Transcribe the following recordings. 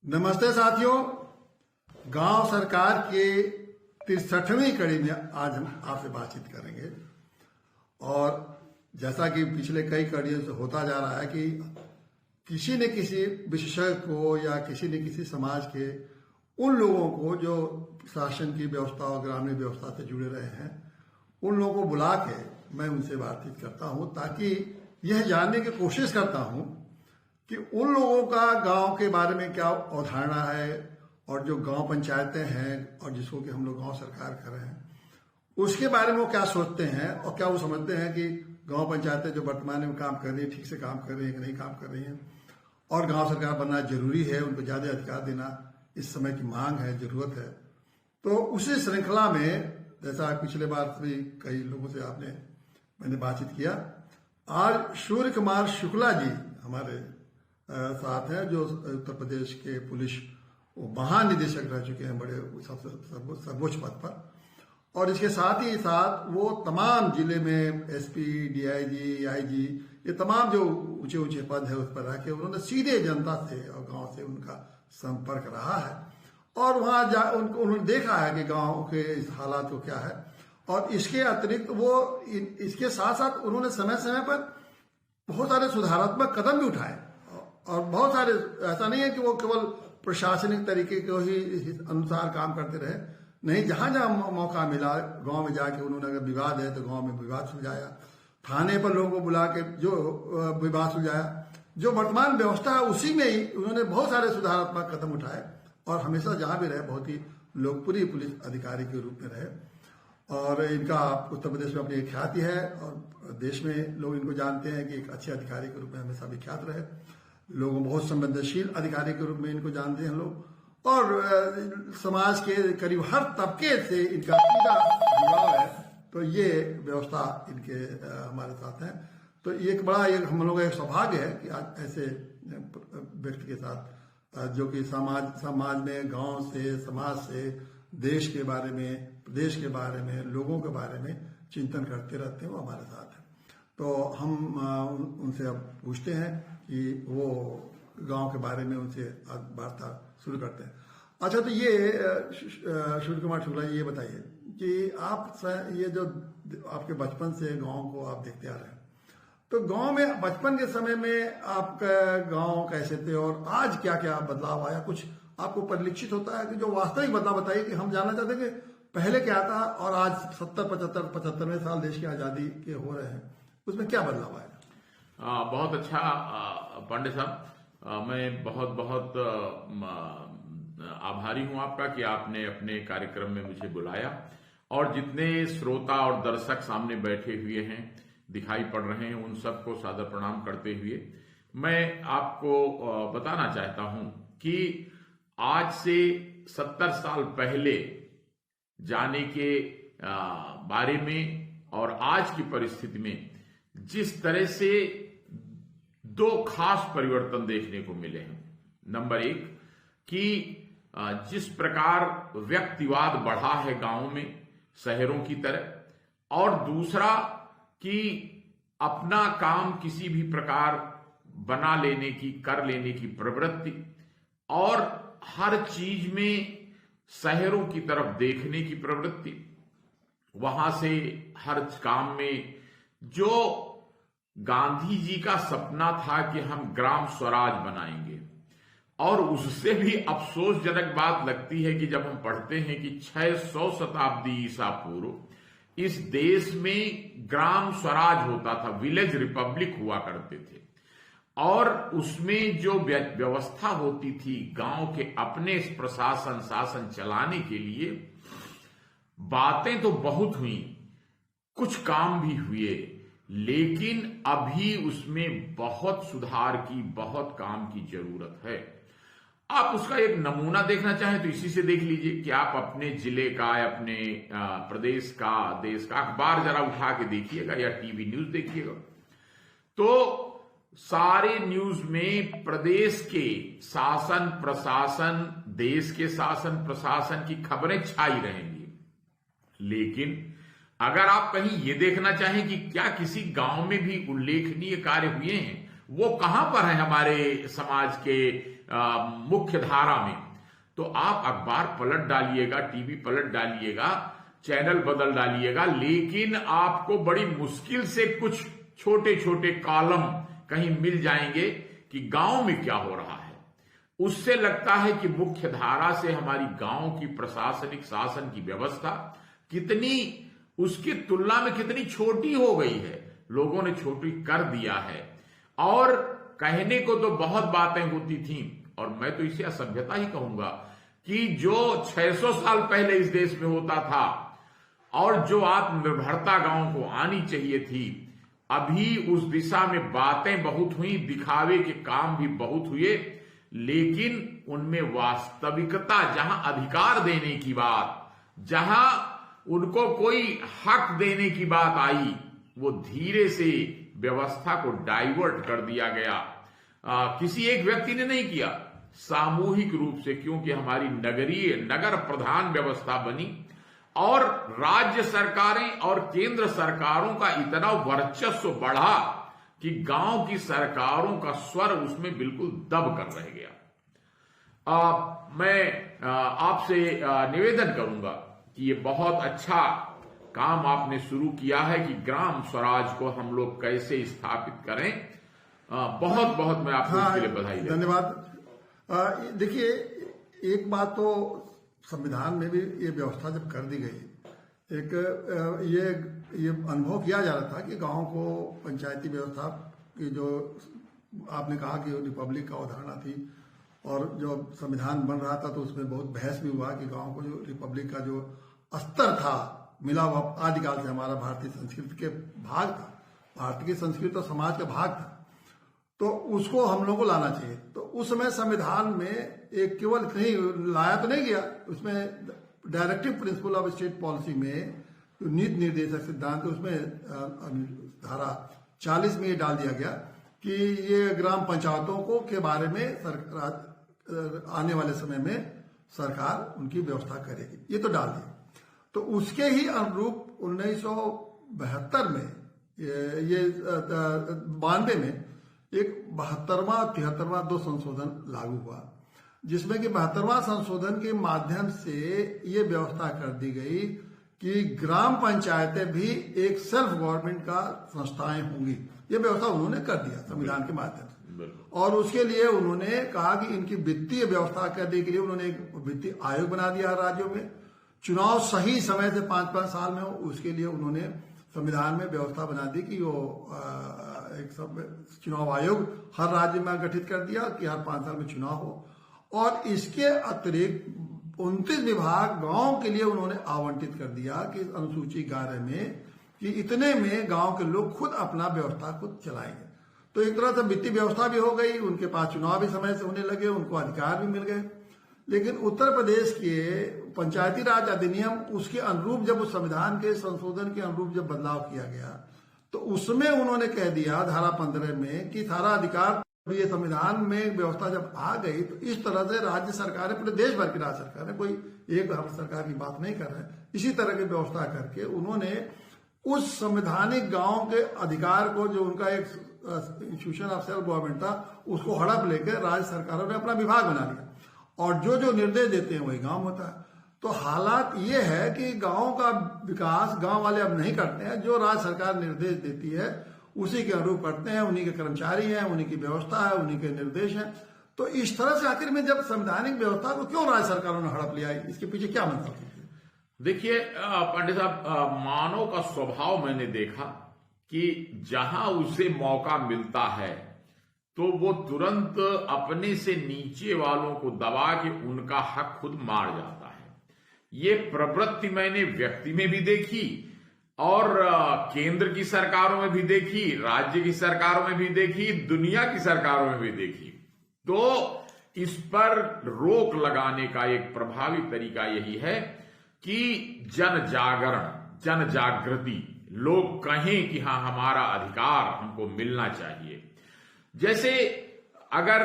नमस्ते साथियों, गांव सरकार के 63वीं कड़ी में आज हम आपसे बातचीत करेंगे। और जैसा कि पिछले कई कड़ियों से होता जा रहा है कि किसी न किसी विशेषज्ञ को या किसी न किसी समाज के उन लोगों को जो शासन की व्यवस्था और ग्रामीण व्यवस्था से जुड़े रहे हैं, उन लोगों को बुला के मैं उनसे बातचीत करता हूं, ताकि यह जानने की कोशिश करता हूं कि उन लोगों का गांव के बारे में क्या अवधारणा है और जो गांव पंचायतें हैं और जिसको कि हम लोग गांव सरकार कर रहे हैं, उसके बारे में वो क्या सोचते हैं और क्या वो समझते हैं कि गांव पंचायतें जो वर्तमान में काम कर रही है ठीक से काम कर रही है कि नहीं काम कर रही हैं, और गांव सरकार बनना जरूरी है, उनको ज्यादा अधिकार देना इस समय की मांग है, जरूरत है। तो उसी श्रृंखला में जैसा पिछले बार भी कई लोगों से मैंने बातचीत किया, आज सूर्य कुमार शुक्ला जी हमारे साथ हैं, जो उत्तर प्रदेश के पुलिस महानिदेशक रह चुके हैं, बड़े सबसे सर्वोच्च पद पर। और इसके साथ ही साथ वो तमाम जिले में एसपी, डीआईजी, आईजी, ये तमाम जो ऊंचे ऊंचे पद है उस पर रह के उन्होंने सीधे जनता से और गांव से उनका संपर्क रहा है, और वहां उन्होंने देखा है कि गांव के इस हालात को क्या है। और इसके अतिरिक्त वो इसके साथ साथ उन्होंने समय समय पर बहुत सारे सुधारात्मक कदम भी उठाए, और बहुत सारे, ऐसा नहीं है कि वो केवल प्रशासनिक तरीके के ही अनुसार काम करते रहे, नहीं, जहां जहां मौका मिला गांव में जाके उन्होंने, अगर विवाद है तो गांव में विवाद सुलझाया, थाने पर लोगों को बुला के जो विवाद सुलझाया, जो वर्तमान व्यवस्था है उसी में ही उन्होंने बहुत सारे सुधारात्मक कदम उठाए, और हमेशा जहां भी रहे बहुत ही लोकप्रिय पुलिस अधिकारी के रूप में रहे। और इनका उत्तर प्रदेश में अपनी ख्याति है और देश में लोग इनको जानते हैं कि एक अच्छे अधिकारी के रूप में हमेशा विख्यात रहे। लोग बहुत संवेदनशील अधिकारी के रूप में इनको जानते हैं लोग, और समाज के करीब हर तबके से इनका सीधा जुड़ाव है। तो ये व्यवस्था इनके हमारे साथ है। तो ये एक बड़ा हम लोगों का एक सौभाग्य है कि आज ऐसे व्यक्ति के साथ, जो कि समाज में, गांव से, समाज से, देश के बारे में, प्रदेश के बारे में, लोगों के बारे में चिंतन करते रहते हैं, वो हमारे साथ है। तो हम उनसे अब पूछते हैं कि वो गांव के बारे में उनसे वार्ता शुरू करते हैं। अच्छा, तो ये सूर्य कुमार शुक्ला जी, ये बताइए कि आप ये जो आपके बचपन से गांव को आप देखते आ रहे हैं, तो गांव में बचपन के समय में आपका गांव कैसे थे और आज क्या क्या बदलाव आया? कुछ आपको परिलक्षित होता है कि जो वास्तविक बदलाव बताइए, कि हम जानना चाहते हैं कि पहले क्या था और आज 75वें साल देश की आजादी के हो रहे हैं, उसमें क्या बदलाव आया? बहुत अच्छा पांडे साहब, मैं बहुत बहुत आभारी हूं आपका कि आपने अपने कार्यक्रम में मुझे बुलाया, और जितने श्रोता और दर्शक सामने बैठे हुए हैं, दिखाई पड़ रहे हैं, उन सबको सादर प्रणाम करते हुए मैं आपको बताना चाहता हूं कि आज से 70 साल पहले जाने के बारे में और आज की परिस्थिति में जिस तरह से दो खास परिवर्तन देखने को मिले हैं। नंबर एक, कि जिस प्रकार व्यक्तिवाद बढ़ा है गांव में शहरों की तरह, और दूसरा कि अपना काम किसी भी प्रकार बना लेने की, कर लेने की प्रवृत्ति, और हर चीज में शहरों की तरफ देखने की प्रवृत्ति, वहां से हर काम में जो गांधी जी का सपना था कि हम ग्राम स्वराज बनाएंगे, और उससे भी अफसोसजनक बात लगती है कि जब हम पढ़ते हैं कि 600 शताब्दी ईसा पूर्व इस देश में ग्राम स्वराज होता था, विलेज रिपब्लिक हुआ करते थे, और उसमें जो व्यवस्था होती थी गांव के अपने प्रशासन शासन चलाने के लिए, बातें तो बहुत हुई, कुछ काम भी हुए, लेकिन अभी उसमें बहुत सुधार की, बहुत काम की जरूरत है। आप उसका एक नमूना देखना चाहें तो इसी से देख लीजिए कि आप अपने जिले का, अपने प्रदेश का, देश का अखबार जरा उठा के देखिएगा या टीवी न्यूज देखिएगा, तो सारे न्यूज में प्रदेश के शासन प्रशासन, देश के शासन प्रशासन की खबरें छाई रहेंगी। लेकिन अगर आप कहीं ये देखना चाहें कि क्या किसी गांव में भी उल्लेखनीय कार्य हुए हैं, वो कहां पर है हमारे समाज के मुख्य धारा में, तो आप अखबार पलट डालिएगा, टीवी पलट डालिएगा, चैनल बदल डालिएगा, लेकिन आपको बड़ी मुश्किल से कुछ छोटे छोटे कॉलम कहीं मिल जाएंगे कि गांव में क्या हो रहा है। उससे लगता है कि मुख्य धारा से हमारी गांव की प्रशासनिक शासन की व्यवस्था कितनी, उसकी तुलना में कितनी छोटी हो गई है, लोगों ने छोटी कर दिया है। और कहने को तो बहुत बातें होती थी, और मैं तो इसे असभ्यता ही कहूंगा कि जो 600 साल पहले इस देश में होता था और जो आत्मनिर्भरता गांव को आनी चाहिए थी, अभी उस दिशा में बातें बहुत हुई, दिखावे के काम भी बहुत हुए, लेकिन उनमें वास्तविकता, जहां अधिकार देने की बात, जहां उनको कोई हक देने की बात आई, वो धीरे से व्यवस्था को डाइवर्ट कर दिया गया। किसी एक व्यक्ति ने नहीं किया, सामूहिक रूप से, क्योंकि हमारी नगर प्रधान व्यवस्था बनी और राज्य सरकारें और केंद्र सरकारों का इतना वर्चस्व बढ़ा कि गांव की सरकारों का स्वर उसमें बिल्कुल दब कर रह गया। मैं आपसे निवेदन करूंगा कि ये बहुत अच्छा काम आपने शुरू किया है कि ग्राम स्वराज को हम लोग कैसे स्थापित करें। बहुत बहुत मैं आपको इसके लिए बधाई देता हूं। धन्यवाद। देखिए, एक बात तो संविधान में भी ये व्यवस्था जब कर दी गई, एक ये अनुभव किया जा रहा था कि गांव को पंचायती व्यवस्था की, जो आपने कहा कि रिपब्लिक का अवधारणा थी, और जो संविधान बन रहा था तो उसमें बहुत बहस भी हुआ कि गांव को जो रिपब्लिक का जो स्तर था, मिला हुआ आदिकाल से हमारा भारतीय संस्कृति के भाग था, भारतीय संस्कृति और समाज का भाग था, तो उसको हम लोगों को लाना चाहिए। तो उस समय संविधान में एक केवल नहीं लाया तो नहीं गया, उसमें directive principle of state policy में नीति निर्देशक सिद्धांत, उसमें धारा 40 में ये डाल दिया गया कि ये ग्राम पंचायतों को के बारे में आने वाले समय में सरकार उनकी व्यवस्था करेगी, ये तो डाल दिया। तो उसके ही अनुरूप 1972 में ये 92 में एक 72वां 73वां 2 संशोधन लागू हुआ, जिसमें कि 72वां संशोधन के माध्यम से ये व्यवस्था कर दी गई कि ग्राम पंचायतें भी एक सेल्फ गवर्नमेंट का संस्थाएं होंगी। ये व्यवस्था उन्होंने कर दिया संविधान के माध्यम से, और उसके लिए उन्होंने कहा कि इनकी वित्तीय व्यवस्था करने के लिए उन्होंने एक वित्तीय आयोग बना दिया राज्यों में, चुनाव सही समय से 5-5 साल में हो, उसके लिए उन्होंने संविधान में व्यवस्था बना दी कि वो एक सब चुनाव आयोग हर राज्य में गठित कर दिया कि हर 5 साल में चुनाव हो, और इसके अतिरिक्त 29 विभाग गांव के लिए उन्होंने आवंटित कर दिया कि अनुसूची 11 में कि इतने में गांव के लोग खुद अपना व्यवस्था खुद चलाएंगे। तो एक तरह से वित्तीय व्यवस्था भी हो गई, उनके पास चुनाव भी समय से होने लगे, उनको अधिकार भी मिल गए। लेकिन उत्तर प्रदेश के पंचायती राज अधिनियम उसके अनुरूप, जब उस संविधान के संशोधन के अनुरूप जब बदलाव किया गया, तो उसमें उन्होंने कह दिया धारा 15 में कि सारा अधिकार, ये संविधान में व्यवस्था जब आ गई तो इस तरह से राज्य सरकारें, पूरे देश भर की राज्य सरकारें, कोई एक सरकार की बात नहीं कर रहे, इसी तरह की व्यवस्था करके उन्होंने उस संवैधानिक गांव के अधिकार को, जो उनका एक इंस्टीट्यूशन ऑफ सेल्फ गवर्नमेंट था, उसको हड़प लेकर राज्य सरकारों ने अपना विभाग बना लिया, और जो जो निर्देश देते हैं वही गांव होता है। तो हालात ये है कि गांव का विकास गांव वाले अब नहीं करते हैं, जो राज्य सरकार निर्देश देती है उसी के अनुरूप करते हैं, उन्हीं के कर्मचारी हैं, उन्हीं की व्यवस्था है, उन्हीं के निर्देश हैं। तो इस तरह से आखिर में जब संवैधानिक व्यवस्था को क्यों राज्य सरकारों ने हड़प लिया, इसके पीछे क्या मतलब है? देखिए पांडे साहब, मानव का स्वभाव मैंने देखा कि जहां उसे मौका मिलता है तो वो तुरंत अपने से नीचे वालों को दबा के उनका हक खुद मार जाता है। ये प्रवृत्ति मैंने व्यक्ति में भी देखी और केंद्र की सरकारों में भी देखी, राज्य की सरकारों में भी देखी, दुनिया की सरकारों में भी देखी। तो इस पर रोक लगाने का एक प्रभावी तरीका यही है कि जन जागरण, जन जागृति, लोग कहें कि हाँ हमारा अधिकार हमको मिलना चाहिए। जैसे अगर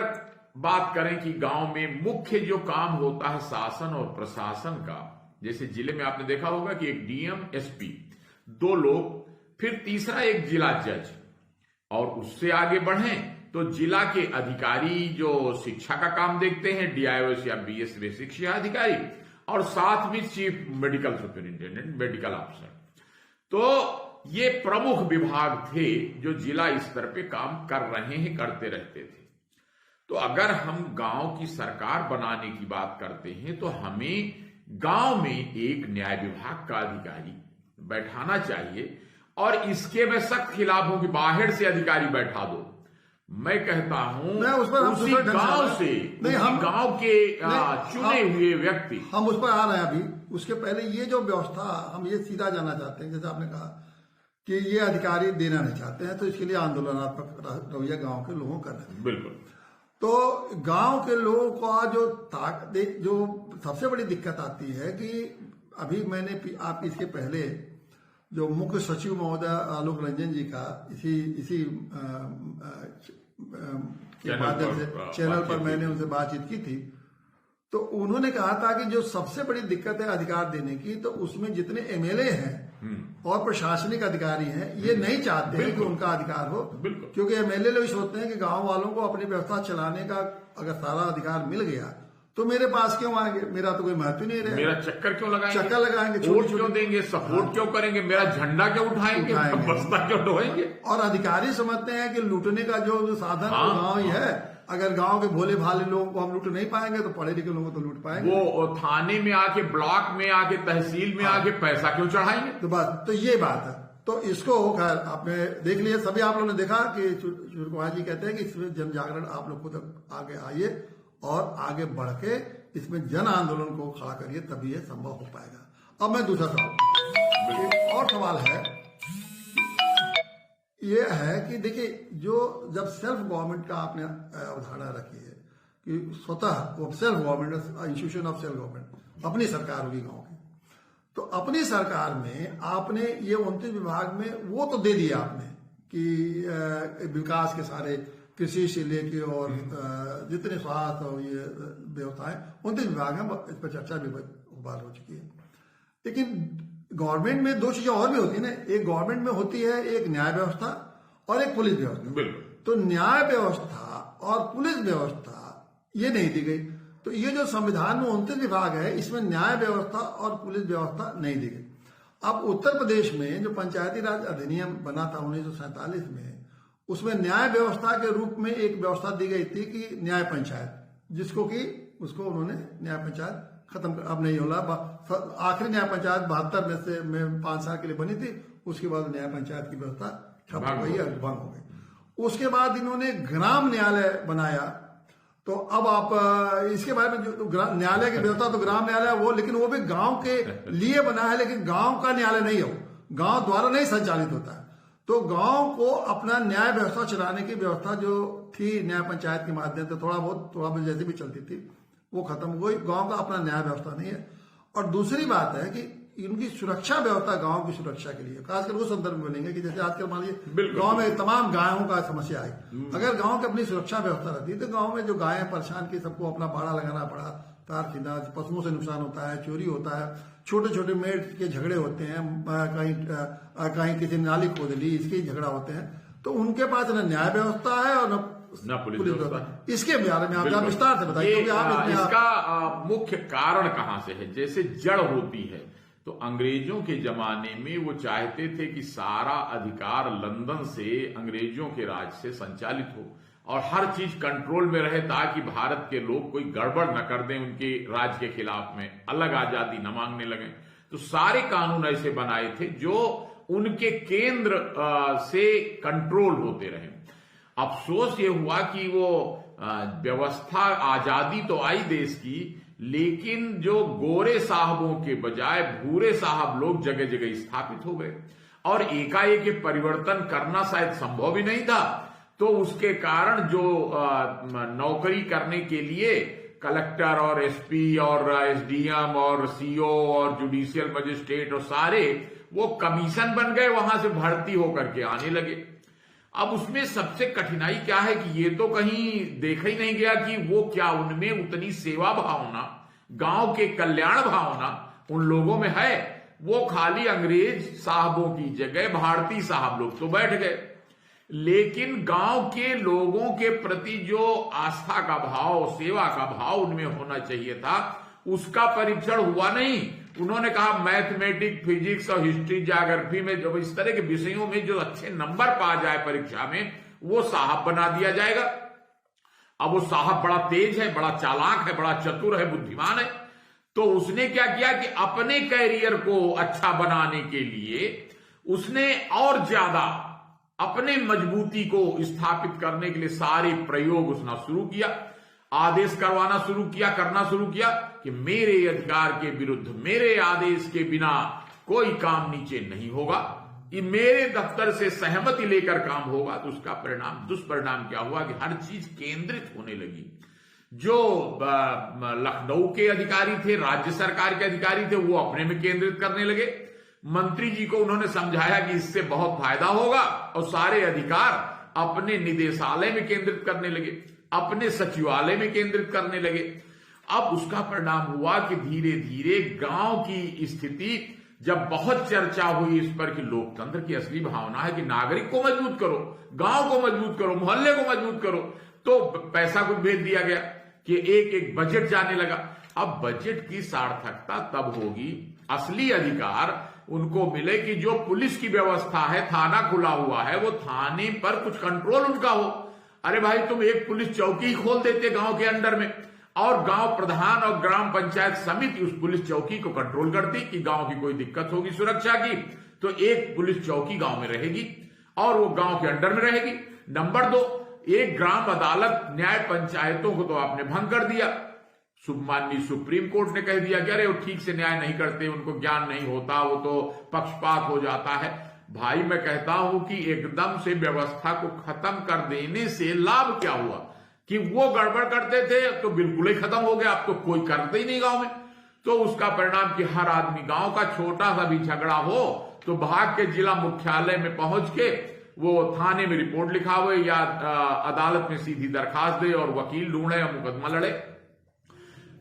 बात करें कि गांव में मुख्य जो काम होता है शासन और प्रशासन का, जैसे जिले में आपने देखा होगा कि एक डीएम, एसपी, 2 लोग, फिर तीसरा एक जिला जज, और उससे आगे बढ़ें तो जिला के अधिकारी जो शिक्षा का काम देखते हैं, डीआईओएस या बीएस बेसिक शिक्षा अधिकारी, और साथ में chief medical superintendent, medical officer. तो ये प्रमुख विभाग थे जो जिला स्तर पे काम कर रहे हैं, करते रहते थे। तो अगर हम गांव की सरकार बनाने की बात करते हैं तो हमें गांव में एक न्याय विभाग का अधिकारी बैठाना चाहिए, और इसके मैं सख्त खिलाफ हूं कि बाहर से अधिकारी बैठा दो। मैं कहता हूं उसी गांव से, उसी गांव के चुने हुए व्यक्ति। हम उस पर आ रहे हैं अभी। उसके पहले ये जो व्यवस्था, हम ये सीधा जानना चाहते हैं, जैसे आपने कहा कि ये अधिकारी देना नहीं चाहते हैं, तो इसके लिए आंदोलनात्मक रवैया गांव के लोगों का नहीं। बिल्कुल। तो गांव के लोगों का जो सबसे बड़ी दिक्कत आती है कि अभी मैंने आप इसके पहले जो मुख्य सचिव महोदय आलोक रंजन जी का इसी के माध्यम से चैनल पर मैंने उनसे बातचीत की थी, तो उन्होंने कहा था कि जो सबसे बड़ी दिक्कत है अधिकार देने की, तो उसमें जितने एमएलए हैं और प्रशासनिक अधिकारी हैं, ये नहीं चाहते हैं कि उनका अधिकार हो, क्योंकि एमएलए लोग सोचते हैं कि गांव वालों को अपनी व्यवस्था चलाने का अगर सारा अधिकार मिल गया तो मेरे पास क्यों आएंगे, मेरा तो कोई महत्व नहीं रहेगा, मेरा चक्कर क्यों लगाएंगे, वोट क्यों देंगे, सपोर्ट क्यों करेंगे, मेरा झंडा क्यों उठाएंगे, बस्ता क्यों ढोएंगे। और अधिकारी समझते हैं कि लूटने का जो साधन गांव ही है, अगर गांव के भोले भाले लोगों को हम लूट नहीं पाएंगे तो पढ़े लिखे लोगों को तो लूट पाएंगे। वो थाने में आके, ब्लॉक में आके, तहसील में आके पैसा क्यों चढ़ाएंगे। तो बस तो ये बात है। तो इसको खैर आपने देख लिया, सभी आप लोगों ने देखा कि सूर्य कुमार जी कहते हैं कि इसमें जन जागरण आप लोग खुद आगे आइए और आगे बढ़ के इसमें जन आंदोलन को खड़ा करिए, तभी ये संभव हो पाएगा। अब मैं दूसरा सवाल, एक और सवाल है, ये है कि देखिए, जो जब सेल्फ गवर्नमेंट का आपने अवधारणा रखी है कि स्वतः वो self government, institution of self government, अपनी सरकार होगी गांव की, तो अपनी सरकार में आपने ये 29 विभाग में वो तो दे दिया आपने कि विकास के सारे कृषि से लेके और जितने स्वास्थ्य और ये व्यवस्थाएं 29 विभाग हैं, इस पर चर्चा भी बार हो चुकी है। लेकिन गवर्नमेंट में दो चीजें और भी होती है ना, एक गवर्नमेंट में होती है एक न्याय व्यवस्था और एक पुलिस व्यवस्था। तो न्याय व्यवस्था और पुलिस व्यवस्था ये नहीं दी गई। तो ये जो संविधान में 29 विभाग है, इसमें न्याय व्यवस्था और पुलिस व्यवस्था नहीं दी गई। अब उत्तर प्रदेश में जो पंचायती राज अधिनियम बना था 1947 में, उसमें न्याय व्यवस्था के रूप में एक व्यवस्था दी गई थी कि न्याय पंचायत, जिसको कि उसको उन्होंने न्याय पंचायत खत्म, अब नहीं होला। आखिरी न्याय पंचायत 72 में 5 साल के लिए बनी थी, उसके बाद न्याय पंचायत की व्यवस्था खत्म हो गई, भंग हो गई। उसके बाद इन्होंने ग्राम न्यायालय बनाया। तो अब आप इसके बारे में, जो न्यायालय की व्यवस्था तो ग्राम न्यायालय वो, लेकिन वो भी गांव के लिए बना है, लेकिन गांव का न्यायालय नहीं है, गांव द्वारा नहीं संचालित होता है। तो गांव को अपना न्याय व्यवस्था चलाने की व्यवस्था जो थी न्याय पंचायत के माध्यम से थोड़ा बहुत जैसे भी चलती थी, वो खत्म हो गई। गांव का अपना न्याय व्यवस्था नहीं है। और दूसरी बात है कि इनकी सुरक्षा व्यवस्था गांव की सुरक्षा के लिए, खासकर वो संदर्भ में बोलेंगे कि जैसे आजकल मान लीजिए गांव में तमाम गायों का समस्या आई, अगर गांव की अपनी सुरक्षा व्यवस्था रहती तो गांव में जो गायें परेशान की, सबको अपना बाड़ा लगाना पड़ा, तार खींचना, पशुओं से नुकसान होता है, चोरी होता है, छोटे छोटे मेड़ के झगड़े होते हैं, कहीं किसी नाली खोद ली, इसके झगड़ा होते हैं। तो उनके पास न न्याय व्यवस्था है और न पुलिस व्यवस्था। इसके बारे में आप विस्तार से बताइए। इसका मुख्य कारण कहां से है? जैसे जड़ होती है, तो अंग्रेजों के जमाने में वो चाहते थे कि सारा अधिकार लंदन से, अंग्रेजों के राज से संचालित हो और हर चीज कंट्रोल में रहे, ताकि भारत के लोग कोई गड़बड़ न कर दें उनके राज के खिलाफ में, अलग आजादी न मांगने लगे। तो सारे कानून ऐसे बनाए थे जो उनके केंद्र से कंट्रोल होते रहे। अफसोस ये हुआ कि वो व्यवस्था, आजादी तो आई देश की, लेकिन जो गोरे साहबों के बजाय भूरे साहब लोग जगह जगह स्थापित हो गए और एकाएक परिवर्तन करना शायद संभव ही नहीं था। तो उसके कारण जो नौकरी करने के लिए कलेक्टर और एसपी और एसडीएम और सीओ और जुडिशियल मजिस्ट्रेट और सारे वो कमीशन बन गए, वहां से भर्ती होकर के आने लगे। अब उसमें सबसे कठिनाई क्या है कि ये तो कहीं देखा ही नहीं गया कि वो क्या उनमें उतनी सेवा भावना, गांव के कल्याण भावना उन लोगों में है। वो खाली अंग्रेज साहबों की जगह भारतीय साहब लोग तो बैठ गए। लेकिन गांव के लोगों के प्रति जो आस्था का भाव, सेवा का भाव उनमें होना चाहिए था, उसका परीक्षण हुआ नहीं। उन्होंने कहा मैथमेटिक्स, फिजिक्स और हिस्ट्री, ज्योग्राफी में जब इस तरह के विषयों में जो अच्छे नंबर पा जाए परीक्षा में, वो साहब बना दिया जाएगा। अब वो साहब बड़ा तेज है, बड़ा चालाक है, बड़ा चतुर है, बुद्धिमान है, तो उसने क्या किया कि अपने कैरियर को अच्छा बनाने के लिए उसने और ज्यादा अपने मजबूती को स्थापित करने के लिए सारे प्रयोग उसने शुरू किया, आदेश करना शुरू किया कि मेरे अधिकार के विरुद्ध, मेरे आदेश के बिना कोई काम नीचे नहीं होगा, ये मेरे दफ्तर से सहमति लेकर काम होगा। तो उसका परिणाम, दुष्परिणाम क्या हुआ कि हर चीज केंद्रित होने लगी। जो लखनऊ के अधिकारी थे, राज्य सरकार के अधिकारी थे, वो अपने में केंद्रित करने लगे। मंत्री जी को उन्होंने समझाया कि इससे बहुत फायदा होगा, और सारे अधिकार अपने निदेशालय में केंद्रित करने लगे, अपने सचिवालय में केंद्रित करने लगे। अब उसका परिणाम हुआ कि धीरे धीरे गांव की स्थिति, जब बहुत चर्चा हुई इस पर कि लोकतंत्र की असली भावना है कि नागरिक को मजबूत करो, गांव को मजबूत करो, मोहल्ले को मजबूत करो, तो पैसा को भेज दिया गया कि एक एक बजट जाने लगा। अब बजट की सार्थकता तब होगी, असली अधिकार उनको मिले कि जो पुलिस की व्यवस्था है, थाना खुला हुआ है, वो थाने पर कुछ कंट्रोल उनका हो। अरे भाई, तुम एक पुलिस चौकी ही खोल देते गांव के अंडर में, और गांव प्रधान और ग्राम पंचायत समिति उस पुलिस चौकी को कंट्रोल करती कि गांव की कोई दिक्कत होगी सुरक्षा की, तो एक पुलिस चौकी गांव में रहेगी और वो गांव के अंडर में रहेगी। नंबर 2, एक ग्राम अदालत, न्याय पंचायतों को तो आपने भंग कर दिया। माननीय सुप्रीम कोर्ट ने कह दिया कि अरे वो ठीक से न्याय नहीं करते, उनको ज्ञान नहीं होता, वो तो पक्षपात हो जाता है। भाई, मैं कहता हूं कि एकदम से व्यवस्था को खत्म कर देने से लाभ क्या हुआ कि वो गड़बड़ करते थे तो बिल्कुल ही खत्म हो गया, अब तो कोई करते ही नहीं गांव में। तो उसका परिणाम कि हर आदमी, गांव का छोटा सा भी झगड़ा हो तो भाग के जिला मुख्यालय में पहुंच के वो थाने में रिपोर्ट लिखावे या अदालत में सीधी दरखास्त दे और वकील ढूंढे या मुकदमा लड़े।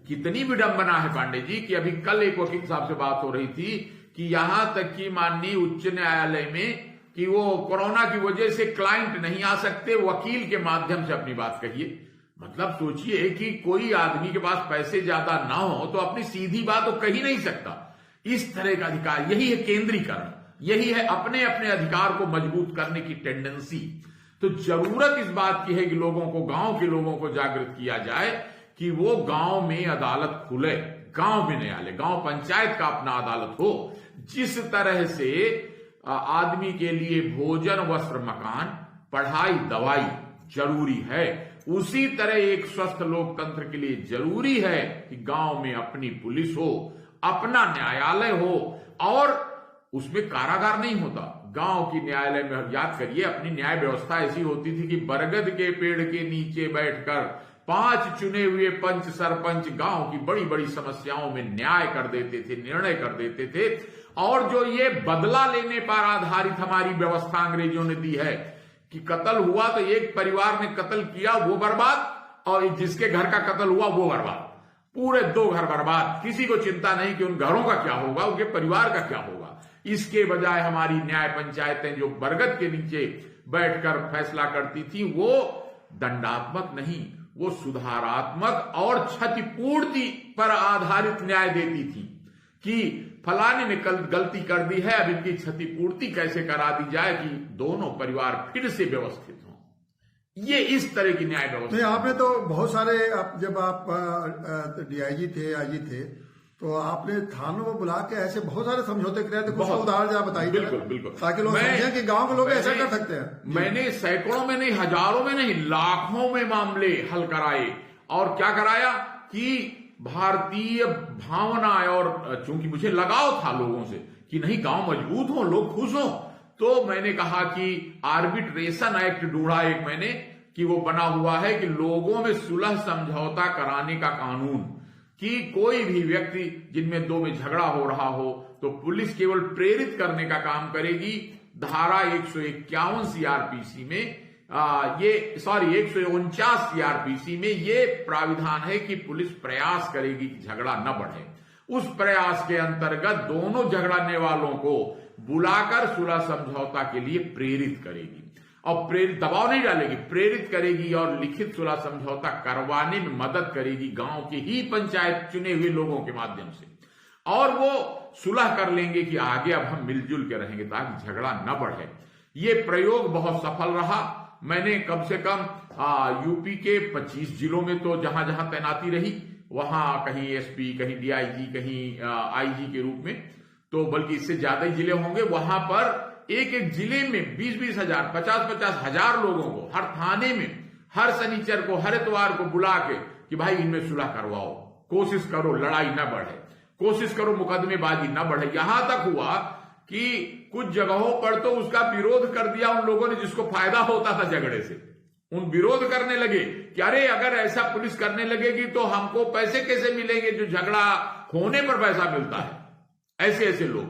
कितनी विडंबना है पांडे जी कि अभी कल एक वकील साहब से बात हो रही थी कि यहां तक कि माननीय उच्च न्यायालय में कि वो कोरोना की वजह से क्लाइंट नहीं आ सकते, वकील के माध्यम से अपनी बात कहिए। मतलब सोचिए कि कोई आदमी के पास पैसे ज्यादा ना हो तो अपनी सीधी बात तो कही नहीं सकता। इस तरह का अधिकार, यही है केंद्रीकरण, यही है अपने अपने अधिकार को मजबूत करने की टेंडेंसी। तो जरूरत इस बात की है कि लोगों को, गांव के लोगों को जागृत किया जाए कि वो गांव में अदालत खुले, गांव में न्यायालय, गांव पंचायत का अपना अदालत हो। जिस तरह से आदमी के लिए भोजन, वस्त्र, मकान, पढ़ाई, दवाई जरूरी है, उसी तरह एक स्वस्थ लोकतंत्र के लिए जरूरी है कि गांव में अपनी पुलिस हो, अपना न्यायालय हो, और उसमें कारागार नहीं होता। गांव की न्यायालय में याद करिए, अपनी न्याय व्यवस्था ऐसी होती थी कि बरगद के पेड़ के नीचे बैठकर 5 चुने हुए पंच सरपंच गांव की बड़ी बड़ी समस्याओं में न्याय कर देते थे, निर्णय कर देते थे। और जो ये बदला लेने पर आधारित हमारी व्यवस्था अंग्रेजों ने दी है कि कत्ल हुआ तो एक परिवार ने कत्ल किया वो बर्बाद, और जिसके घर का कत्ल हुआ वो बर्बाद, पूरे 2 घर बर्बाद। किसी को चिंता नहीं कि उन घरों का क्या होगा, उनके परिवार का क्या होगा। इसके बजाय हमारी न्याय पंचायतें जो बरगद के नीचे बैठकर फैसला करती थी, वो दंडात्मक नहीं, वो सुधारात्मक और क्षतिपूर्ति पर आधारित न्याय देती थी कि फलाने ने कल गलती कर दी है, अब इनकी क्षतिपूर्ति कैसे करा दी जाए कि दोनों परिवार फिर से व्यवस्थित हों। ये इस तरह की न्याय व्यवस्था। नहीं, आपने तो बहुत सारे, जब आप डीआईजी थे, आईजी थे, तो आपने थानों में बुला के ऐसे बहुत सारे समझौते कराए थे। कुछ उदाहरण आप बताइए। बिल्कुल बिल्कुल, ताकि लोग समझें कि गांव के लोग ऐसा कर सकते हैं। मैंने सैकड़ों में नहीं, हजारों में नहीं, लाखों में मामले हल कराए। और क्या कराया कि भारतीय भावना, और चूंकि मुझे लगाव था लोगों से कि नहीं गांव मजबूत हो, लोग खुश हो, तो मैंने कहा कि आर्बिट्रेशन एक्ट ढूंढा एक मैंने कि वो बना हुआ है कि लोगों में सुलह समझौता कराने का कानून, कि कोई भी व्यक्ति जिनमें 2 में झगड़ा हो रहा हो तो पुलिस केवल प्रेरित करने का काम करेगी। धारा 151 सीआरपीसी में 149 सीआरपीसी में ये प्राविधान है कि पुलिस प्रयास करेगी कि झगड़ा न बढ़े। उस प्रयास के अंतर्गत दोनों झगड़ाने वालों को बुलाकर सुलह समझौता के लिए प्रेरित करेगी। और प्रेरित, दबाव नहीं डालेगी, प्रेरित करेगी और लिखित सुलह समझौता करवाने में मदद करेगी गांव के ही पंचायत चुने हुए लोगों के माध्यम से, और वो सुलह कर लेंगे कि आगे अब हम मिलजुल के रहेंगे ताकि झगड़ा न बढ़े। ये प्रयोग बहुत सफल रहा। मैंने कम से कम यूपी के 25 जिलों में तो जहां जहां तैनाती रही, वहां कहीं एसपी, कहीं डीआईजी, कहीं आईजी के रूप में, तो बल्कि इससे ज्यादा ही जिले होंगे, वहां पर एक एक जिले में 20-20 हजार, 50-50 हजार लोगों को हर थाने में हर शनिचर को, हर इतवार को बुला के कि भाई इनमें सुलह करवाओ, कोशिश करो लड़ाई न बढ़े, कोशिश करो मुकदमेबाजी न बढ़े। यहां तक हुआ कि कुछ जगहों पर तो उसका विरोध कर दिया उन लोगों ने जिसको फायदा होता था झगड़े से। उन विरोध करने लगे कि अरे अगर ऐसा पुलिस करने लगेगी तो हमको पैसे कैसे मिलेंगे, जो झगड़ा होने पर पैसा मिलता है। ऐसे ऐसे लोग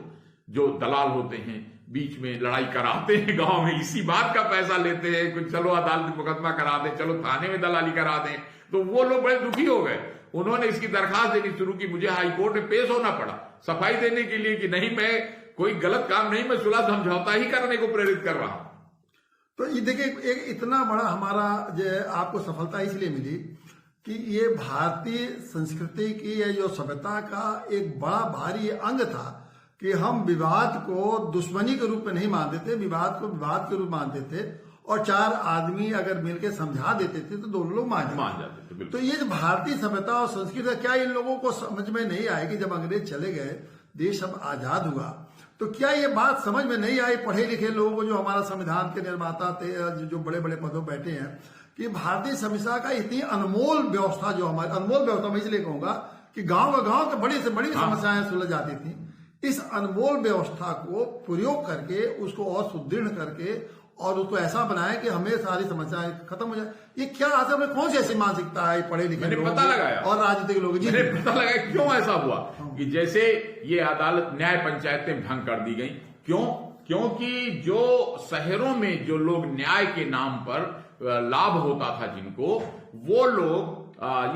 जो दलाल होते हैं, बीच में लड़ाई कराते हैं गांव में, इसी बात का पैसा लेते हैं, कुछ चलो अदालत मुकदमा करा दें, चलो थाने में दलाली करा दें, तो वो लोग बड़े दुखी हो गए। उन्होंने इसकी दरखास्त देनी शुरू की, मुझे हाईकोर्ट में पेश होना पड़ा सफाई देने के लिए कि नहीं, मैं कोई गलत काम नहीं, मैं सुलह समझौता ही करने को प्रेरित कर रहा हूं। तो ये देखिए, एक इतना बड़ा हमारा जो आपको सफलता इसलिए मिली कि ये भारतीय संस्कृति की, ये जो सभ्यता का एक बड़ा भारी अंग था कि हम विवाद को दुश्मनी के रूप में नहीं मानते थे, विवाद को विवाद के रूप में मानते थे, और चार आदमी अगर मिलकर समझा देते थे तो दोनों लोग मान जाते थे। तो ये जो भारतीय सभ्यता और संस्कृति, क्या इन लोगों को समझ में नहीं आई कि जब अंग्रेज चले गए, देश अब आजाद हुआ, तो क्या ये बात समझ में नहीं आई पढ़े लिखे लोगों को, जो हमारा संविधान के निर्माता थे, जो बड़े बड़े पदों बैठे हैं, कि भारतीय संविधान का इतनी अनमोल व्यवस्था, जो हमारी अनमोल व्यवस्था, मैं इसलिए कहूंगा कि गांव के बड़ी से बड़ी समस्याएं सुलझ जाती थी। इस अनमोल व्यवस्था को प्रयोग करके उसको और सुदृढ़ करके और उसको ऐसा बनाए कि हमें सारी समस्याएं खत्म हो जाए। ये क्या आखिर में कौन सी ऐसी मानसिकता है पढ़े लिखे लोगों पता लगाया और राजनीतिक लोग, मैंने पता लगाया क्यों ऐसा हुआ कि जैसे ये अदालत न्याय पंचायतें भंग कर दी गई। क्यों? क्योंकि जो शहरों में जो लोग न्याय के नाम पर लाभ होता था जिनको, वो लोग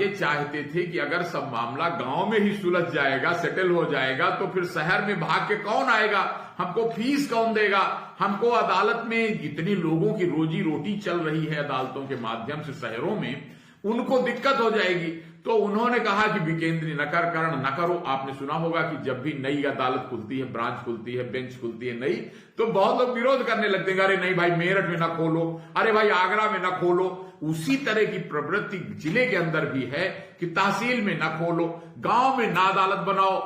ये चाहते थे कि अगर सब मामला गांव में ही सुलझ जाएगा, सेटल हो जाएगा, तो फिर शहर में भाग के कौन आएगा, हमको फीस कौन देगा, हमको अदालत में जितनी लोगों की रोजी रोटी चल रही है अदालतों के माध्यम से शहरों में, उनको दिक्कत हो जाएगी। तो उन्होंने कहा कि विकेंद्रीकरण न करो। आपने सुना होगा कि जब भी नई अदालत खुलती है, ब्रांच खुलती है, बेंच खुलती है नई, तो बहुत लोग विरोध करने लगते हैं, अरे नहीं भाई मेरठ में ना खोलो, अरे भाई आगरा में ना खोलो। उसी तरह की प्रवृत्ति जिले के अंदर भी है कि तहसील में ना खोलो, गांव में ना अदालत बनाओ,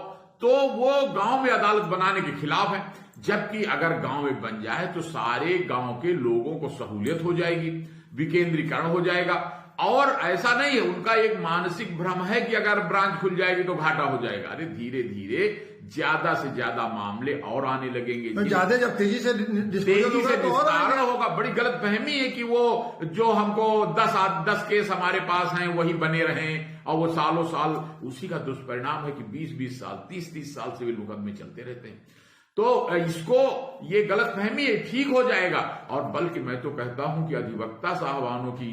तो वो गांव में अदालत बनाने के खिलाफ है। जबकि अगर गांव में बन जाए तो सारे गांव के लोगों को सहूलियत हो जाएगी, विकेंद्रीकरण हो जाएगा। और ऐसा नहीं है, उनका एक मानसिक भ्रम है कि अगर ब्रांच खुल जाएगी तो घाटा हो जाएगा। अरे धीरे धीरे ज्यादा से ज्यादा मामले और आने लगेंगे, तो ज्यादा जब तेजी से निस्तारण होगा। बड़ी गलत फहमी है कि वो जो हमको 10 केस हमारे पास हैं वही बने रहें और वो सालों साल, उसी का दुष्परिणाम है कि 20-20 साल, 30-30 साल सिविल मुकदमे चलते रहते हैं। तो इसको, ये गलत फहमी है, ठीक हो जाएगा। और बल्कि मैं तो कहता हूं कि अधिवक्ता साहबानों की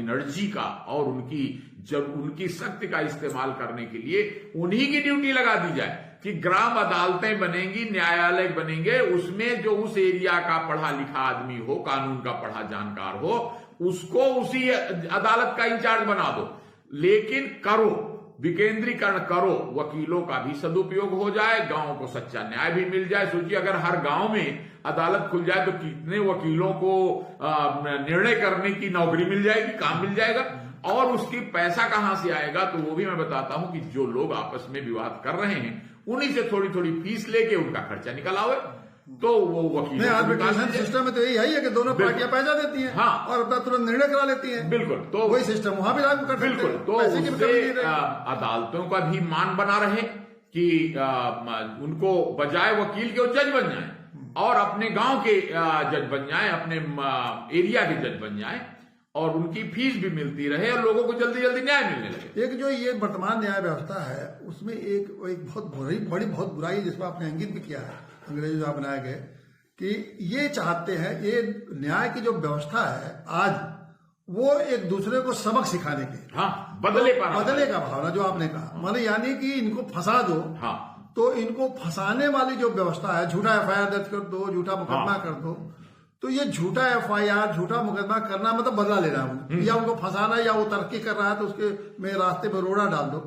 एनर्जी का और उनकी शक्ति का इस्तेमाल करने के लिए उन्हीं की ड्यूटी लगा दी जाए कि ग्राम अदालतें बनेंगी, न्यायालय बनेंगे, उसमें जो उस एरिया का पढ़ा लिखा आदमी हो, कानून का पढ़ा जानकार हो, उसको उसी अदालत का इंचार्ज बना दो। लेकिन करो, विकेंद्रीकरण करो, वकीलों का भी सदुपयोग हो जाए, गांव को सच्चा न्याय भी मिल जाए। सोचिए अगर हर गांव में अदालत खुल जाए तो कितने वकीलों को निर्णय करने की नौकरी मिल जाएगी, काम मिल जाएगा। और उसकी पैसा कहां से आएगा, तो वो भी मैं बताता हूं कि जो लोग आपस में विवाद कर रहे हैं उन्हीं से थोड़ी थोड़ी फीस लेके उनका खर्चा निकल आवे, तो वो वकील आर्बिट्रेशन सिस्टम में तो यही है कि दोनों पार्टियां पैसा देती हैं, हाँ, और अपना तुरंत निर्णय करा लेती हैं। बिल्कुल, तो वही सिस्टम वहां भी लागू कर बिल्कुल, तो उससे अदालतों का भी मान बना रहे कि उनको बजाय वकील के वो जज बन जाए और अपने गांव के जज बन जाए, अपने एरिया के जज बन जाए, और उनकी फीस भी मिलती रहे और लोगों को जल्दी जल्दी न्याय मिलने लगे। एक जो ये वर्तमान न्याय व्यवस्था है उसमें एक बहुत बुराई जिसको आपने इंगित भी किया है, अंग्रेजों द्वारा बनाए गए, कि ये चाहते हैं, ये न्याय की जो व्यवस्था है आज, वो एक दूसरे को सबक सिखाने के, हाँ, बदले का भावना जो आपने कहा, माने यानी कि इनको फंसा दो, हाँ, तो इनको फंसाने वाली जो व्यवस्था है, झूठा एफआईआर दर्ज कर दो, झूठा मुकदमा कर दो, तो ये झूठा FIR, झूठा मुकदमा करना मतलब बदला ले रहा हूं, या उनको फंसाना, या वो तरक्की कर रहा है तो उसके में रास्ते पर रोड़ा डाल दो।